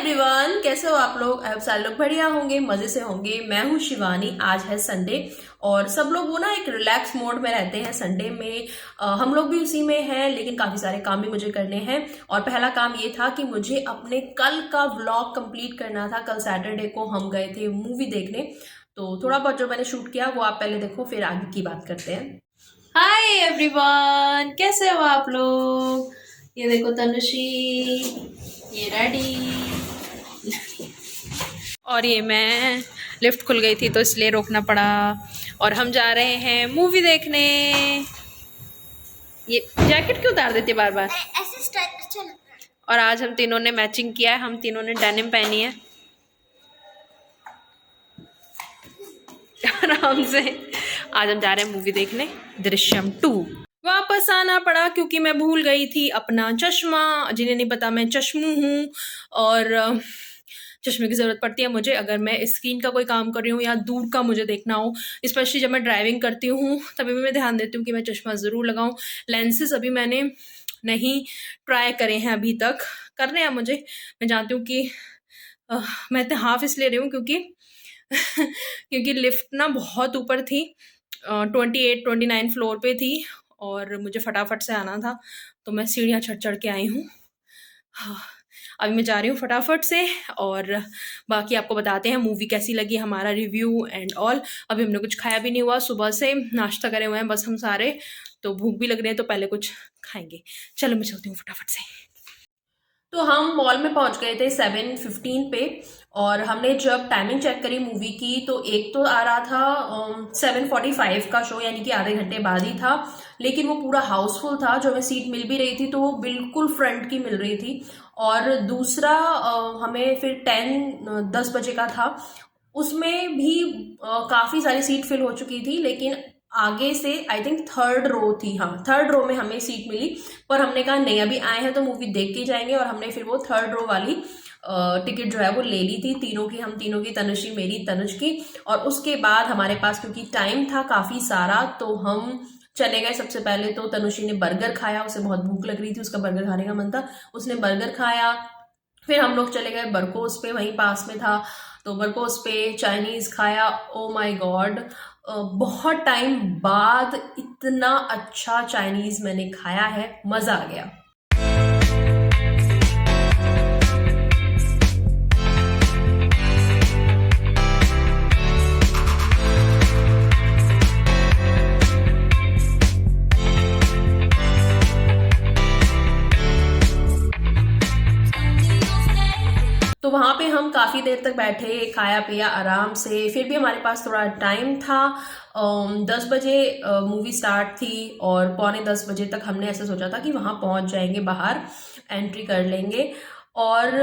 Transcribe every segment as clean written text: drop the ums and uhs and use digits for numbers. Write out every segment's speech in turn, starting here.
Everyone, कैसे हो आप लोग। अब सारे लोग बढ़िया होंगे, मजे से होंगे। मैं हूँ शिवानी। आज है संडे और सब लोग वो ना एक रिलैक्स मोड में रहते हैं संडे में। हम लोग भी उसी में हैं, लेकिन काफी सारे काम भी मुझे करने हैं। और पहला काम ये था कि मुझे अपने कल का व्लॉग कंप्लीट करना था। कल सैटरडे को हम गए थे मूवी देखने, तो थोड़ा बहुत जो मैंने शूट किया वो आप पहले देखो, फिर आगे की बात करते हैं। हाय एवरीवन, कैसे हो आप लोग। ये देखो तनुषी, ये रेडी, और ये मैं। लिफ्ट खुल गई थी तो इसलिए रोकना पड़ा। और हम जा रहे हैं मूवी देखने। ये जैकेट क्यों उतार देती है बार बार। ऐसे स्टाइल अच्छा लगता है। और आज हम तीनों ने मैचिंग किया है, हम तीनों ने डेनिम पहनी है आराम से। आज हम जा रहे हैं मूवी देखने दृश्यम 2। वापस आना पड़ा क्योंकि मैं भूल गई थी अपना चश्मा। जिन्हें नहीं पता, मैं चश्मू हूँ और चश्मे की ज़रूरत पड़ती है मुझे अगर मैं स्क्रीन का कोई काम कर रही हूँ या दूर का मुझे देखना हो। स्पेशली जब मैं ड्राइविंग करती हूँ तभी भी मैं ध्यान देती हूँ कि मैं चश्मा ज़रूर लगाऊँ। लेंसेज अभी मैंने नहीं ट्राई करे हैं अभी तक, करने हैं मुझे। मैं जानती हूँ कि मैं इतने हाफ इसलिए रही हूँ क्योंकि क्योंकि लिफ्ट ना बहुत ऊपर थी, 29 फ्लोर पे थी और मुझे फटाफट से आना था, तो मैं सीढ़ियाँ चढ़ चढ़ के आई हूँ। हाँ, अभी मैं जा रही हूँ फटाफट से और बाकी आपको बताते हैं मूवी कैसी लगी, हमारा रिव्यू एंड ऑल। अभी हमने कुछ खाया भी नहीं हुआ, सुबह से नाश्ता करे हुए हैं बस हम सारे, तो भूख भी लग रही है तो पहले कुछ खाएंगे। चलो मैं चलती हूँ फटाफट से। तो हम मॉल में पहुंच गए थे 7:15 पे, और हमने जब टाइमिंग चेक करी मूवी की तो एक तो आ रहा था 7:45 का शो, यानी कि आधे घंटे बाद ही था, लेकिन वो पूरा हाउसफुल था। जो हमें सीट मिल भी रही थी तो वो बिल्कुल फ्रंट की मिल रही थी। और दूसरा हमें फिर 10 बजे का था, उसमें भी काफ़ी सारी सीट फिल हो चुकी थी, लेकिन आगे से आई थिंक थर्ड रो थी, हाँ थर्ड रो में हमें सीट मिली। पर हमने कहा नहीं, अभी आए हैं तो मूवी देख के जाएंगे, और हमने फिर वो थर्ड रो वाली टिकट जो है वो ले ली थी, तीनों की, हम तीनों की, तनुषी मेरी, तनुज की। और उसके बाद हमारे पास क्योंकि टाइम था काफ़ी सारा तो हम चले गए। सबसे पहले तो तनुषी ने बर्गर खाया, उसे बहुत भूख लग रही थी, उसका बर्गर खाने का मन था, उसने बर्गर खाया। फिर हम लोग चले गए बरकोस पे, वहीं पास में था, तो बरकोस पे चाइनीज खाया। ओ माय गॉड, बहुत टाइम बाद इतना अच्छा चाइनीज मैंने खाया है, मजा आ गया। तो वहाँ पे हम काफ़ी देर तक बैठे, खाया पिया आराम से। फिर भी हमारे पास थोड़ा टाइम था, 10 बजे मूवी स्टार्ट थी और 9:45 तक हमने ऐसा सोचा था कि वहाँ पहुँच जाएंगे, बाहर एंट्री कर लेंगे। और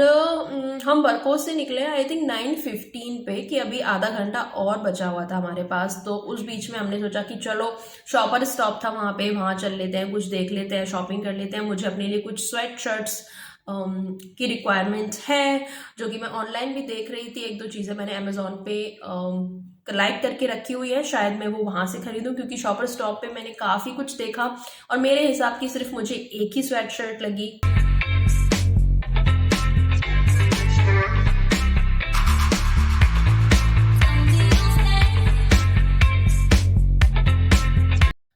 हम बरकोस से निकले आई थिंक 9:15 पे, कि अभी आधा घंटा और बचा हुआ था हमारे पास। तो उस बीच में हमने सोचा कि चलो, शॉपर स्टॉप था वहाँ पे, वहाँ चल लेते हैं, कुछ देख लेते हैं, शॉपिंग कर लेते हैं। मुझे अपने लिए कुछ स्वेट शर्ट्स की रिक्वायरमेंट है, जो कि मैं ऑनलाइन भी देख रही थी। एक दो चीज़ें मैंने अमेजोन पे लाइक करके रखी हुई है, शायद मैं वो वहाँ से खरीदूं, क्योंकि शॉपर स्टॉप पे मैंने काफ़ी कुछ देखा और मेरे हिसाब की सिर्फ मुझे एक ही स्वेट शर्ट लगी।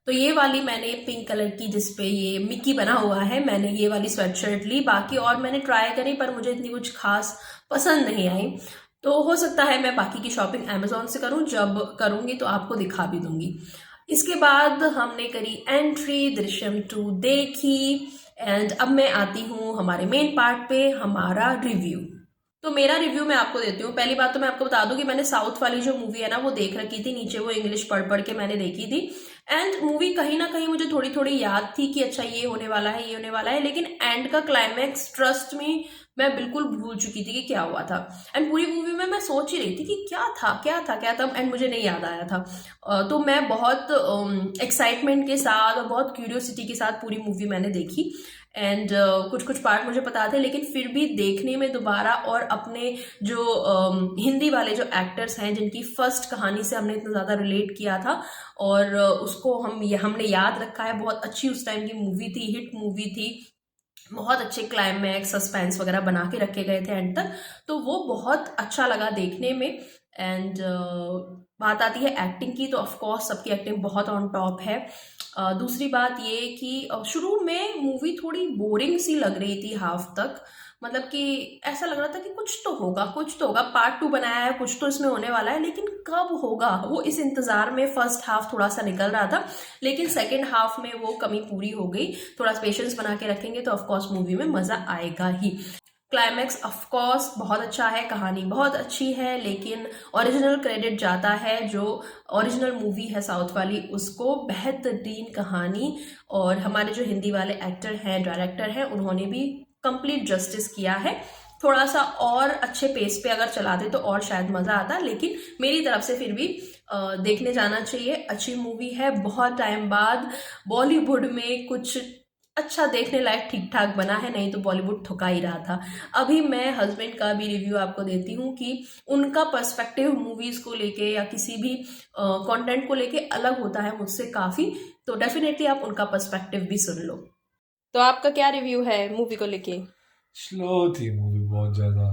तो ये वाली मैंने पिंक कलर की, जिसपे ये मिक्की बना हुआ है, मैंने ये वाली स्वेटशर्ट ली। बाकी और मैंने ट्राई करी पर मुझे इतनी कुछ खास पसंद नहीं आई। तो हो सकता है मैं बाकी की शॉपिंग अमेजोन से करूं, जब करूंगी तो आपको दिखा भी दूंगी। इसके बाद हमने करी एंट्री, दृश्यम 2 देखी, एंड अब मैं आती हूँ हमारे मेन पार्ट पे, हमारा रिव्यू। तो मेरा रिव्यू मैं आपको देती हूँ। पहली बात तो मैं आपको बता दूं कि मैंने साउथ वाली जो मूवी है ना वो देख रखी थी, नीचे वो इंग्लिश पढ़ पढ़ के मैंने देखी थी। एंड मूवी कहीं ना कहीं मुझे थोड़ी थोड़ी याद थी कि अच्छा ये होने वाला है, ये होने वाला है, लेकिन एंड का क्लाइमैक्स, ट्रस्ट में, मैं बिल्कुल भूल चुकी थी कि क्या हुआ था। एंड पूरी मूवी में मैं सोच ही रही थी कि क्या था क्या था क्या था, एंड मुझे नहीं याद आया था। तो मैं बहुत एक्साइटमेंट के साथ और बहुत क्यूरियोसिटी के साथ पूरी मूवी मैंने देखी। एंड कुछ कुछ पार्ट मुझे पता थे, लेकिन फिर भी देखने में दोबारा, और अपने जो हिंदी वाले जो एक्टर्स हैं जिनकी फर्स्ट कहानी से हमने इतना ज़्यादा रिलेट किया था, और उसको हमने याद रखा है, बहुत अच्छी उस टाइम की मूवी थी, हिट मूवी थी। बहुत अच्छे क्लाइमैक्स सस्पेंस वगैरह बना के रखे गए थे एंड तक, तो वो बहुत अच्छा लगा देखने में। एंड बात आती है एक्टिंग की, तो ऑफ कोर्स सबकी एक्टिंग बहुत ऑन टॉप है। दूसरी बात ये कि शुरू में मूवी थोड़ी बोरिंग सी लग रही थी हाफ तक, मतलब कि ऐसा लग रहा था कि कुछ तो होगा, कुछ तो होगा, पार्ट 2 बनाया है, कुछ तो इसमें होने वाला है, लेकिन कब होगा वो इस इंतजार में फर्स्ट हाफ थोड़ा सा निकल रहा था। लेकिन सेकेंड हाफ में वो कमी पूरी हो गई। थोड़ा पेशेंस बना के रखेंगे तो ऑफकोर्स मूवी में मजा आएगा ही। क्लाइमैक्स ऑफकोर्स बहुत अच्छा है, कहानी बहुत अच्छी है, लेकिन ओरिजिनल क्रेडिट जाता है जो ओरिजिनल मूवी है साउथ वाली उसको। बेहतरीन कहानी, और हमारे जो हिंदी वाले एक्टर हैं, डायरेक्टर हैं, उन्होंने भी कंप्लीट जस्टिस किया है। थोड़ा सा और अच्छे पेस पे अगर चलाते तो और शायद मजा आता, लेकिन मेरी तरफ से फिर भी देखने जाना चाहिए। अच्छी मूवी है, बहुत टाइम बाद बॉलीवुड में कुछ अच्छा देखने लायक ठीक ठाक बना है, नहीं तो बॉलीवुड थका ही रहा था। अभी मैं हस्बैंड का भी रिव्यू आपको देती हूँ कि उनका पर्सपेक्टिव मूवीज को लेके या किसी भी कंटेंट को लेके अलग होता है मुझसे काफी, तो डेफिनेटली आप उनका पर्सपेक्टिव भी सुन लो। तो आपका क्या रिव्यू है मूवी को लेके? स्लो थी मूवी बहुत ज्यादा,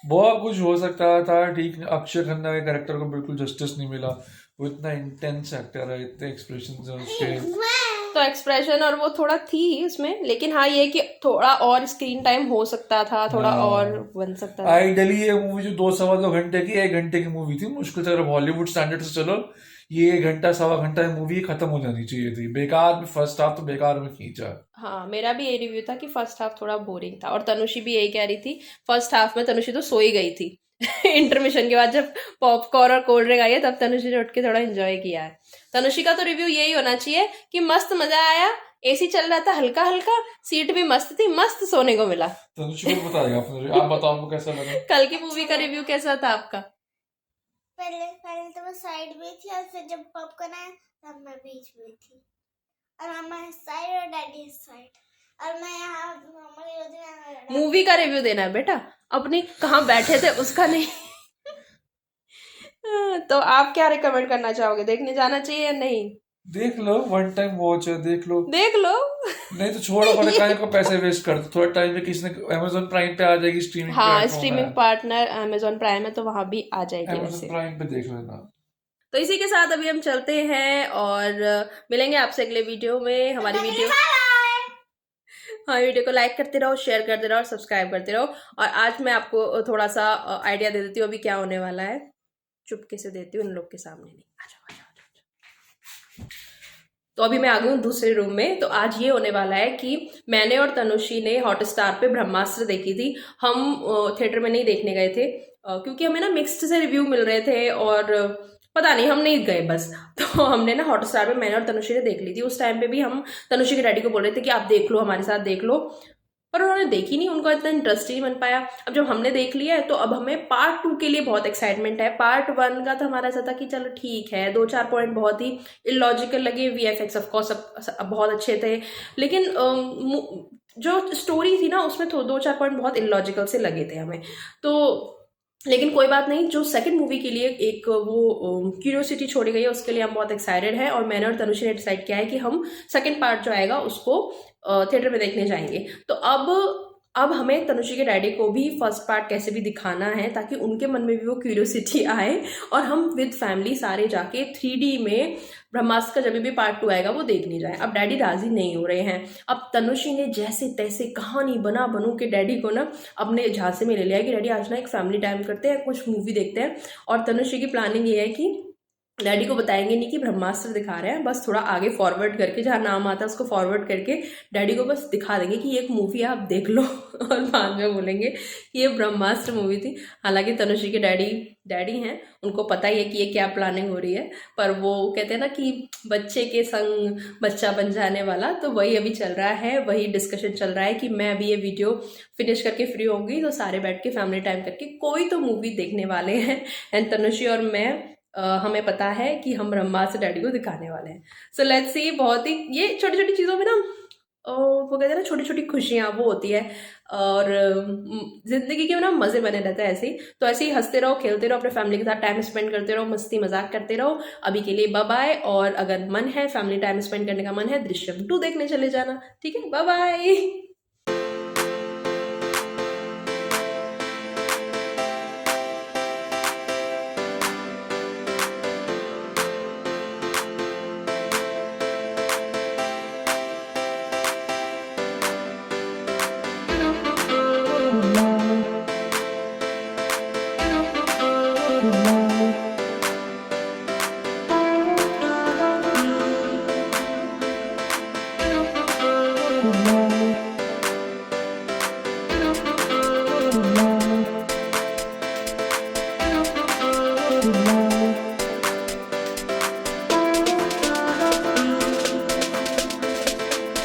बहुत कुछ हो सकता था ठीक। अक्षय खन्ना के कैरेक्टर को बिल्कुल जस्टिस नहीं मिला। वो इतना इंटेंस एक्टर है, इतने एक्सप्रेशन है उसके। तो एक्सप्रेशन और वो थोड़ा थी उसमें, लेकिन हाँ ये कि थोड़ा और स्क्रीन टाइम हो सकता था, थोड़ा और बन सकता था। आइडियली ये मूवी जो 2 सवा 2 घंटे की 1 घंटे की मूवी थी, मुश्किल से अगर बॉलीवुड स्टैंडर्ड से चलो ये 1 घंटा सवा घंटा मूवी खत्म हो जानी चाहिए थी। बेकार में फर्स्ट हाफ तो बेकार में खींचा। हाँ मेरा भी ये रिव्यू था कि फर्स्ट हाफ थोड़ा बोरिंग था, और तनुषी भी यही कह रही थी। फर्स्ट हाफ में तनुषी तो सो ही गई थी इंटरमिशन के बाद जब पॉपकॉर्न और कोल्ड ड्रिंक आई है तब तनुषी ने उठ के थोड़ा एंजॉय किया है। तनुषी का तो रिव्यू यही होना चाहिए कि मस्त मजा आया, एसी चल रहा था हल्का हल्का, सीट भी मस्त थी, मस्त सोने को मिला। तनुषी को बताएगा आप बताओ आपको कैसा लगा। कल की मूवी का रिव्यू कैसा था आपका? पहले पहले तो मैं साइड में थी, और फिर जब पॉपकॉर्न आया तब मैं बीच में थी, और मामा साइड और डैडी साइड, और मैं यहाँ मूवी का रिव्यू देना है बेटा, अपनी कहाँ बैठे थे उसका नहीं। तो आप क्या रिकमेंड करना चाहोगे, देखने जाना चाहिए या नहीं? देख लो, वन टाइम वॉच है, देख लो। नहीं तो छोड़ो, काहे को पैसे वेस्ट कर दो। थोड़ा टाइम में किसी ने अमेज़न प्राइम पे आ जाएगी स्ट्रीमिंग। हाँ स्ट्रीमिंग पार्टनर अमेज़न प्राइम है तो वहां भी आ जाएगी, अमेज़न प्राइम पे देख लेना। तो इसी के साथ अभी हम चलते हैं और मिलेंगे आपसे अगले वीडियो में। हमारी वीडियो को लाइक करते रहो, शेयर करते रहो और सब्सक्राइब करते रहो। और आज मैं आपको थोड़ा सा आइडिया दे देती हूँ अभी क्या होने वाला है, चुपके से देती हूँ, इन लोग के सामने नहीं। आ जाओ। तो अभी मैं आ गई हूँ दूसरे रूम में। तो आज ये होने वाला है कि मैंने और तनुषी ने हॉटस्टार पे ब्रह्मास्त्र देखी थी। हम थिएटर में नहीं देखने गए थे क्योंकि हमें ना मिक्स्ड से रिव्यू मिल रहे थे और पता नहीं हम नहीं गए बस। तो हमने ना हॉटस्टार पे मैंने और तनुषी ने देख ली थी। उस टाइम पे भी हम तनुषी के डैडी को बोल रहे थे कि आप देख लो, हमारे साथ देख लो, पर उन्होंने देखी नहीं, उनको इतना इंटरेस्ट ही नहीं बन पाया। अब जब हमने देख लिया है तो अब हमें पार्ट 2 के लिए बहुत एक्साइटमेंट है। पार्ट 1 का तो हमारा ऐसा था कि चलो ठीक है, 2-4 पॉइंट बहुत ही इलॉजिकल लगे, VFX ऑफकोर्स सब बहुत अच्छे थे, लेकिन जो स्टोरी थी ना उसमें 2-4 पॉइंट बहुत इलॉजिकल से लगे थे हमें। तो लेकिन कोई बात नहीं, जो सेकंड मूवी के लिए एक वो क्यूरियोसिटी छोड़ी गई है उसके लिए हम बहुत एक्साइटेड हैं। और मैंने और तनुषी ने डिसाइड किया है कि हम सेकंड पार्ट जो आएगा उसको थिएटर में देखने जाएंगे। तो अब हमें तनुषी के डैडी को भी फर्स्ट पार्ट कैसे भी दिखाना है ताकि उनके मन में भी वो क्यूरियोसिटी आए और हम विद फैमिली सारे जाके 3D में ब्रह्मास्त्र का जब भी पार्ट 2 आएगा वो देखने जाए। अब डैडी राजी नहीं हो रहे हैं। अब तनुषी ने जैसे तैसे कहानी बनू के डैडी को ना अपने झांसे में ले लिया है कि डैडी आज ना एक फैमिली टाइम करते हैं, कुछ मूवी देखते हैं। और तनुषी की प्लानिंग ये है कि डैडी को बताएंगे नहीं कि ब्रह्मास्त्र दिखा रहे हैं, बस थोड़ा आगे फॉरवर्ड करके जहाँ नाम आता है उसको फॉरवर्ड करके डैडी को बस दिखा देंगे कि ये एक मूवी है आप देख लो और बाद में बोलेंगे कि ये ब्रह्मास्त्र मूवी थी। हालांकि तनुश्री के डैडी हैं, उनको पता ही है कि ये क्या प्लानिंग हो रही है, पर वो कहते हैं ना कि बच्चे के संग बच्चा बन जाने वाला, तो वही अभी चल रहा है, वही डिस्कशन चल रहा है कि मैं अभी ये वीडियो फिनिश करके फ्री होंगी तो सारे बैठ के फैमिली टाइम करके कोई तो मूवी देखने वाले हैं। एंड तनुश्री और मैं हमें पता है कि हम ब्रह्मास्त्र डैडी को दिखाने वाले हैं। सो लेट्स सी, बहुत ही ये छोटी छोटी चीज़ों में ना वो कहते हैं ना छोटी छोटी खुशियाँ वो होती है और जिंदगी के ना मज़े बने रहते हैं ऐसे ही। तो ऐसे ही हंसते रहो, खेलते रहो, अपने फैमिली के साथ टाइम स्पेंड करते रहो, मस्ती मजाक करते रहो। अभी के लिए बाय बाय। और अगर मन है फैमिली टाइम स्पेंड करने का मन है, दृश्यम 2 देखने चले जाना। ठीक है, बाय बाय।